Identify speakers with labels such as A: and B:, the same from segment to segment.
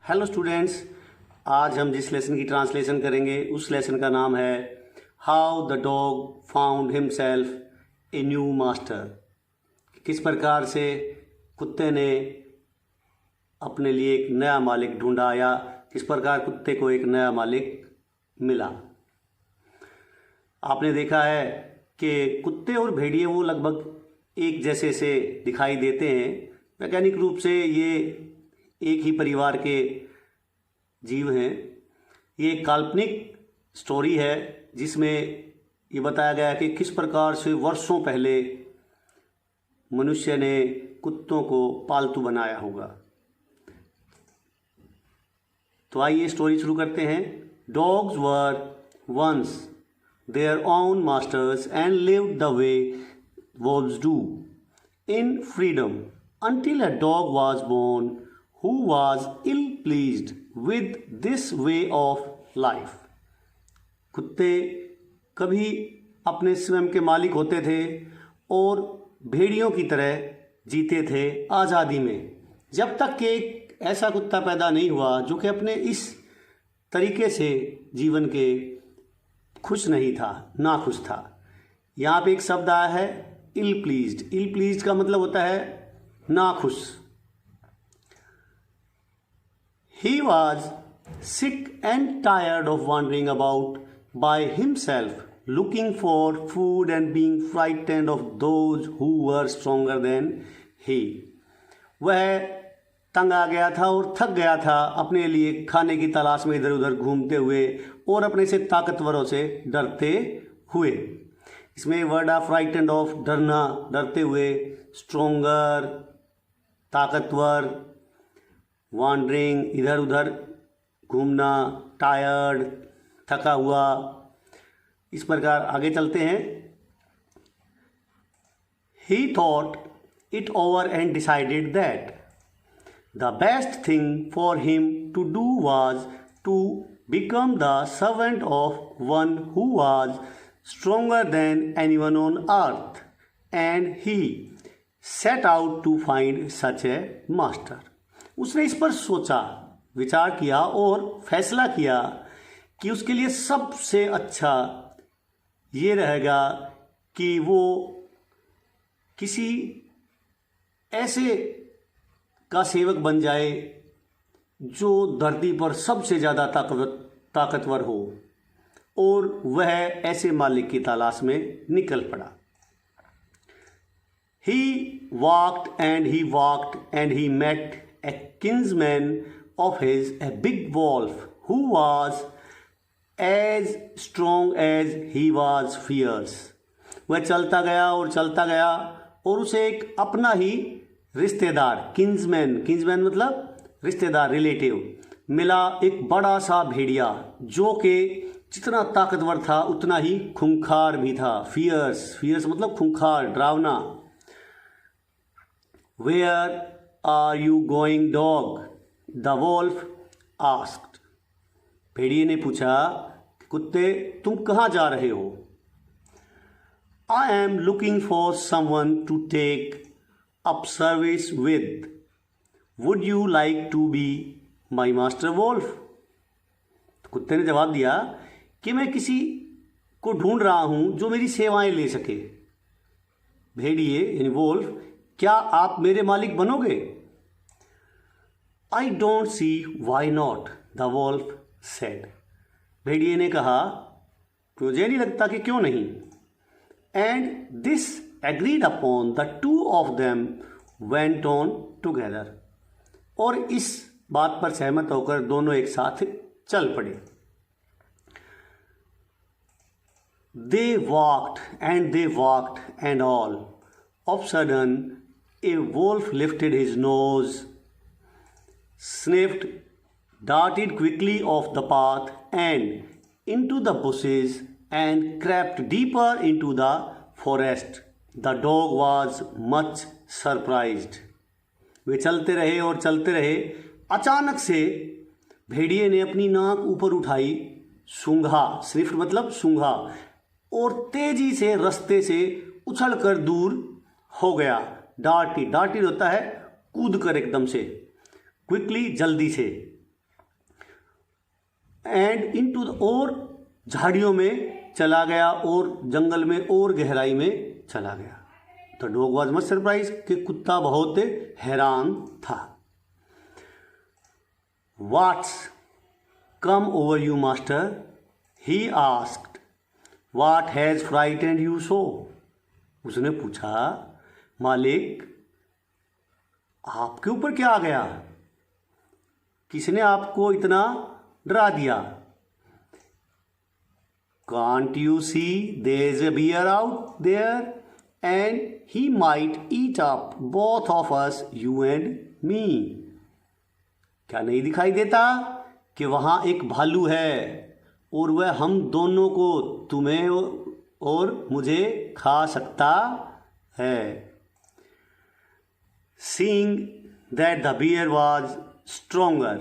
A: Hello students, आज हम जिस लेसन की ट्रांसलेशन करेंगे उस लेसन का नाम है how the dog found himself a new master. किस प्रकार से कुत्ते ने अपने लिए एक नया मालिक ढूंढा या किस प्रकार कुत्ते को एक नया मालिक मिला। आपने देखा है कि कुत्ते और भेड़िए वो लगभग एक जैसे से दिखाई देते हैं। वैज्ञानिक रूप से ये एक ही परिवार के जीव हैं। ये एक काल्पनिक स्टोरी है जिसमें ये बताया गया है कि किस प्रकार से वर्षों पहले मनुष्य ने कुत्तों को पालतू बनाया होगा। तो आइए स्टोरी शुरू करते हैं। Dogs were once their own masters and lived the way wolves do in freedom until a dog was born who was ill pleased with this way of life। कुत्ते कभी अपने स्वयं के मालिक होते थे और भेड़ियों की तरह जीते थे आज़ादी में, जब तक कि एक ऐसा कुत्ता पैदा नहीं हुआ जो कि अपने इस तरीके से जीवन के खुश नहीं था, नाखुश था। यहाँ पे एक शब्द आया है इल प्लीज्ड। इल प्लीज्ड का मतलब होता है नाखुश। He was sick and tired of wandering about by himself, looking for food and being frightened of those who were stronger than he। वह तंग आ गया था और थक गया था अपने लिए खाने की तलाश में इधर उधर घूमते हुए और अपने से ताकतवरों से डरते हुए। इसमें वर्ड ऑफ फ्राइटेंड ऑफ डरना, डरते हुए, स्ट्रोंगर ताकतवर, वॉन्डरिंग इधर उधर घूमना, टायर्ड थका हुआ। इस प्रकार आगे चलते हैं। He thought it over and decided that the best thing for him to do was to become the servant of one who was stronger than anyone on earth, and he set out to find such a master। उसने इस पर सोचा, विचार किया और फैसला किया कि उसके लिए सबसे अच्छा ये रहेगा कि वो किसी ऐसे का सेवक बन जाए जो धरती पर सबसे ज़्यादा ताकतवर हो, और वह ऐसे मालिक की तलाश में निकल पड़ा। He walked and he met a kinsman of his, a big wolf who was as strong as he was fierce। वह चलता गया और उसे एक अपना ही रिश्तेदार, किन्समैन मतलब रिश्तेदार, रिलेटिव मिला, एक बड़ा सा भेड़िया जो कि जितना ताकतवर था उतना ही खूंखार भी था। फियर्स मतलब खूंखार, डरावना। Where are you going, dog? The wolf asked। भेड़िए ने पूछा, कुत्ते तुम कहाँ जा रहे हो? I am looking for someone to take up service with। Would you like to be my master wolf? कुत्ते ने जवाब दिया कि मैं किसी को ढूंढ रहा हूं जो मेरी सेवाएं ले सके। भेड़िए यानी वोल्फ, क्या आप मेरे मालिक बनोगे? I don't see why not, the wolf said। भेड़िए ने कहा, मुझे नहीं लगता कि क्यों नहीं। And this agreed upon, the two of them went on together। और इस बात पर सहमत होकर दोनों एक साथ चल पड़े। They walked and all of a sudden a wolf lifted his nose, sniffed, darted quickly off the path and into the bushes and crept deeper into the forest। The dog was much surprised। वे चलते रहे। अचानक से भेड़िए ने अपनी नाक ऊपर उठाई, सूंघा, स्निफ्ट मतलब सूंघा, और तेजी से रास्ते से उछलकर दूर हो गया। डार्टेड होता है कूद कर एकदम से, क्विकली जल्दी से, एंड इनटू द, और झाड़ियों में चला गया और जंगल में और गहराई में चला गया। The dog was much surprise, कि कुत्ता बहुत हैरान था। What's come over you master, he asked. What has frightened you so, उसने पूछा, मालिक आपके ऊपर क्या आ गया, किसने आपको इतना डरा दिया। Can't you see there is a bear out there and he might eat up both of us, you and me. क्या नहीं दिखाई देता कि वहां एक भालू है और वह हम दोनों को, तुम्हें और मुझे खा सकता है। Seeing that the bear was stronger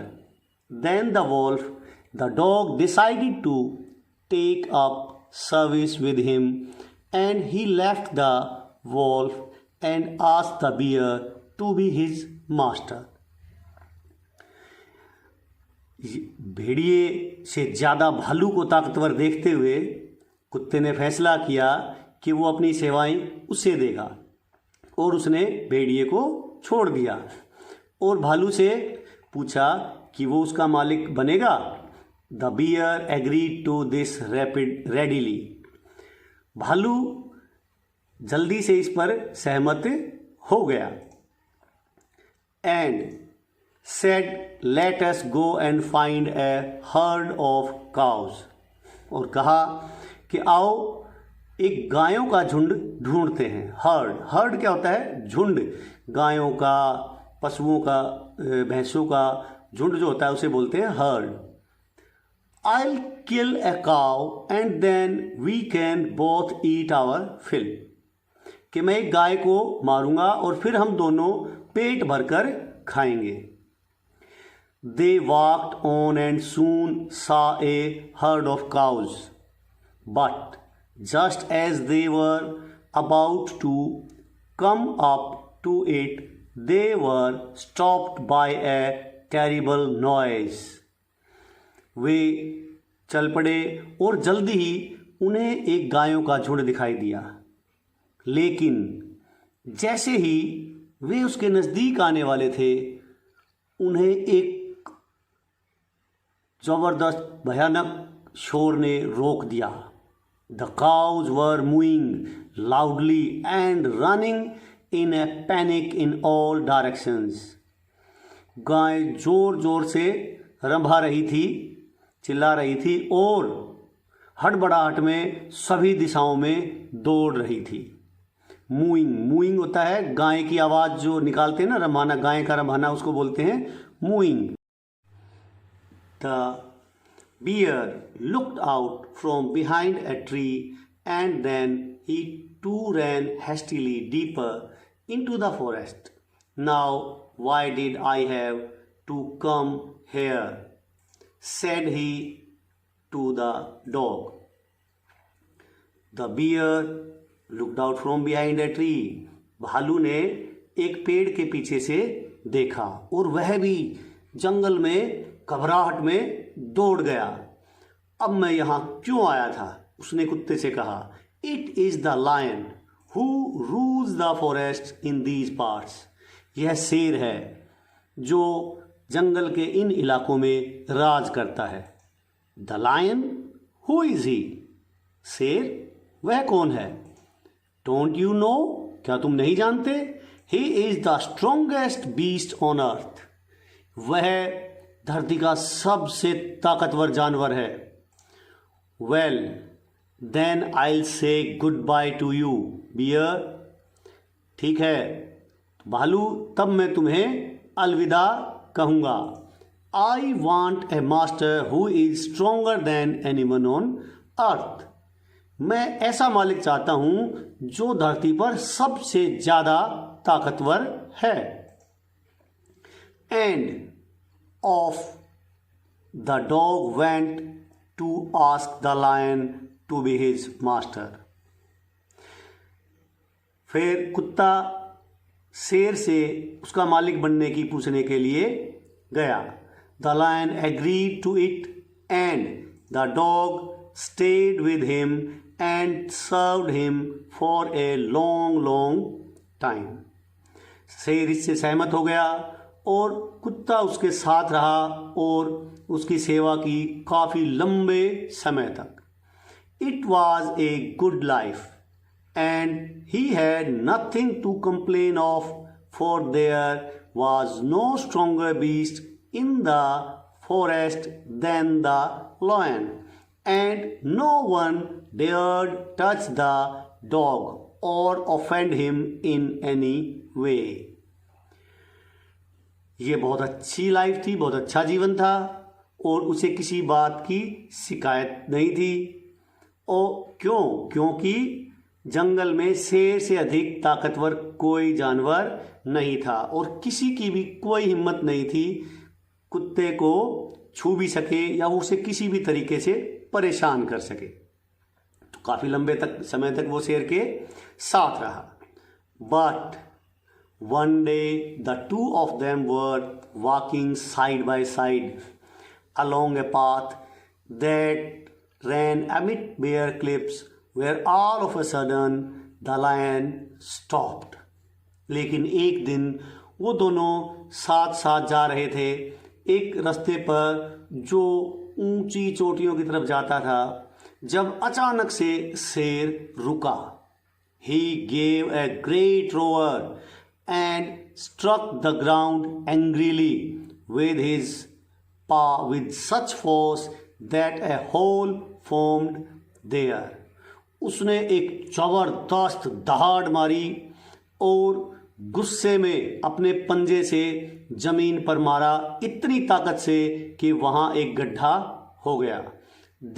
A: than the wolf, the dog decided to take up service with him, and he left the wolf and asked the bear to be his master. भेड़िए से ज़्यादा भालू को ताकतवर देखते हुए कुत्ते ने फैसला किया कि वो अपनी सेवाएं उसे देगा, और उसने भेड़िए को छोड़ दिया और भालू से पूछा कि वो उसका मालिक बनेगा। The bear agreed to this readily, भालू जल्दी से इस पर सहमत हो गया। And said let us go and find a herd of cows, और कहा कि आओ एक गायों का झुंड ढूंढते हैं। हर्ड क्या होता है, झुंड, गायों का, पशुओं का, भैंसों का झुंड जो होता है उसे बोलते हैं heard. I'll kill a cow and then we can both eat our fill, कि मैं एक गाय को मारूंगा और फिर हम दोनों पेट भरकर खाएंगे। They walked on and soon saw a herd of cows, but just as they were about to come up to it, they were stopped by a terrible noise. वे चल पड़े और जल्दी ही उन्हें एक गायों का झुंड दिखाई दिया, लेकिन जैसे ही वे उसके नज़दीक आने वाले थे, उन्हें एक जबरदस्त भयानक शोर ने रोक दिया। The cows were mooing loudly and running in a panic in all directions. गाय जोर जोर से रंभा रही थी, चिल्ला रही थी और हड़बड़ाहट में सभी दिशाओं में दौड़ रही थी। मूइंग होता है गाय की आवाज़ जो निकालते हैं ना, रंभाना, गाय का रंभाना, उसको बोलते हैं मूइंग। The bear looked out from behind a tree and then he too ran hastily deeper into the forest. Now, why did I have to come here? Said he to the dog. The bear looked out from behind a tree. भालू ने एक पेड़ के पीछे से देखा और वह भी जंगल में घबराहट में दौड़ गया। अब मैं यहाँ क्यों आया था? उसने कुत्ते से कहा। It is the lion who rules the forest in these parts. यह शेर है जो जंगल के इन इलाकों में राज करता है। द लायन, हु इज़ ही? शेर, वह कौन है? Don't you know? क्या तुम नहीं जानते? He is the strongest beast on earth. वह धरती का सबसे ताकतवर जानवर है। Well then I say goodbye to you bear. ठीक है भालू, तब मैं तुम्हें अलविदा कहूँगा। I want a master who is stronger than anyone on earth. मैं ऐसा मालिक चाहता हूँ जो धरती पर सबसे ज़्यादा ताकतवर है। And off the dog went to ask the lion to be his master. फिर कुत्ता शेर से उसका मालिक बनने की पूछने के लिए गया। The lion agreed to it and the dog stayed with him and served him for a long time. शेर इससे सहमत हो गया और कुत्ता उसके साथ रहा और उसकी सेवा की काफ़ी लंबे समय तक. It was a good life and he had nothing to complain of, for there was no stronger beast in the forest than the lion, and no one dared touch the dog or offend him in any way. ये बहुत अच्छी life थी, बहुत अच्छा जीवन था और उसे किसी बात की शिकायत नहीं थी. और क्योंकि जंगल में शेर से अधिक ताकतवर कोई जानवर नहीं था और किसी की भी कोई हिम्मत नहीं थी कुत्ते को छू भी सके या उसे किसी भी तरीके से परेशान कर सके. तो काफ़ी लंबे समय तक वो शेर के साथ रहा. But one day the two of them were walking side by side along a path that ran amid bare cliffs, where all of a sudden the lion stopped. लेकिन एक दिन वो दोनों साथ साथ जा रहे थे एक रास्ते पर जो ऊंची चोटियों की तरफ जाता था, जब अचानक से शेर रुका. He gave a great roar and struck the ground angrily with his paw with such force that a hole formed there. उसने एक जबरदस्त दहाड़ मारी और गुस्से में अपने पंजे से जमीन पर मारा इतनी ताकत से कि वहां एक गड्ढा हो गया.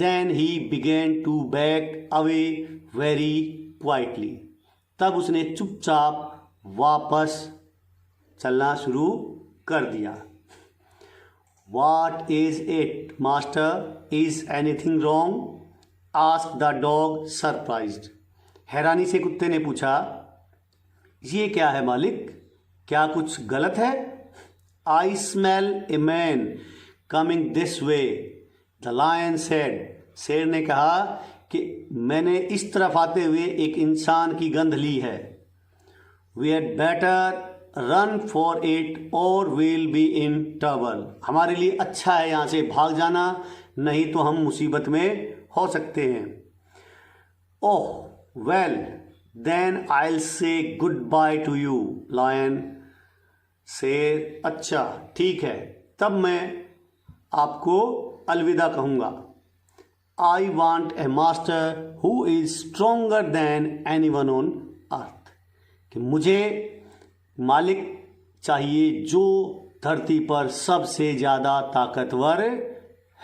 A: Then he began to back away very quietly. तब उसने चुपचाप वापस चलना शुरू कर दिया. What is it, master? Is anything wrong? asked the dog surprised. हैरानी से कुत्ते ने पूछा, ये क्या है मालिक, क्या कुछ गलत है? I smell a man coming this way, the lion said. शेर ने कहा कि मैंने इस तरफ आते हुए एक इंसान की गंध ली है. We had better run for it or we'll be in trouble. हमारे लिए अच्छा है यहाँ से भाग जाना, नहीं तो हम मुसीबत में हो सकते हैं. Oh, well, then I'll say goodbye to you, lion. शेर, अच्छा ठीक है, तब मैं आपको अलविदा कहूँगा. I want a master who is stronger than anyone on earth. कि मुझे मालिक चाहिए जो धरती पर सबसे ज़्यादा ताकतवर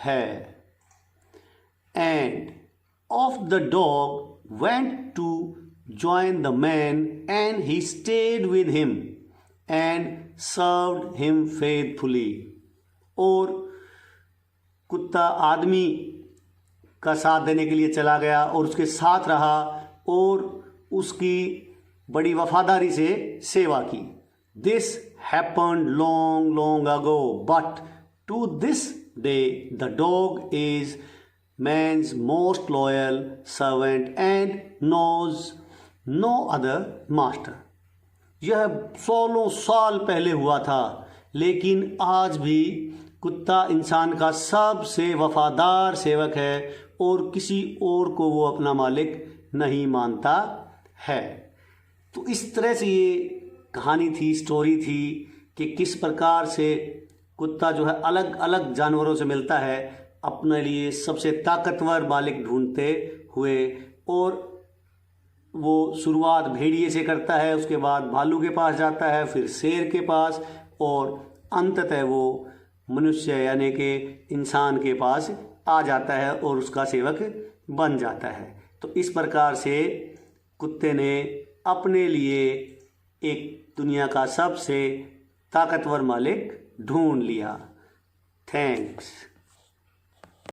A: है. And off the dog went to join the man and he stayed with him and served him faithfully. और कुत्ता आदमी का साथ देने के लिए चला गया और उसके साथ रहा और उसकी बड़ी वफादारी से सेवा की. This happened long ago, but to this day the dog is man's most loyal servant and knows no other master. यह सालों साल पहले हुआ था, लेकिन आज भी कुत्ता इंसान का सबसे वफादार सेवक है और किसी और को वो अपना मालिक नहीं मानता है. तो इस तरह से ये कहानी थी, स्टोरी थी कि किस प्रकार से कुत्ता जो है अलग अलग जानवरों से मिलता है अपने लिए सबसे ताकतवर मालिक ढूंढते हुए. और वो शुरुआत भेड़िए से करता है, उसके बाद भालू के पास जाता है, फिर शेर के पास और अंततः वो मनुष्य यानी कि इंसान के पास आ जाता है और उसका सेवक बन जाता है. तो इस प्रकार से कुत्ते ने अपने लिए एक दुनिया का सबसे ताकतवर मालिक ढूंढ लिया. थैंक्स.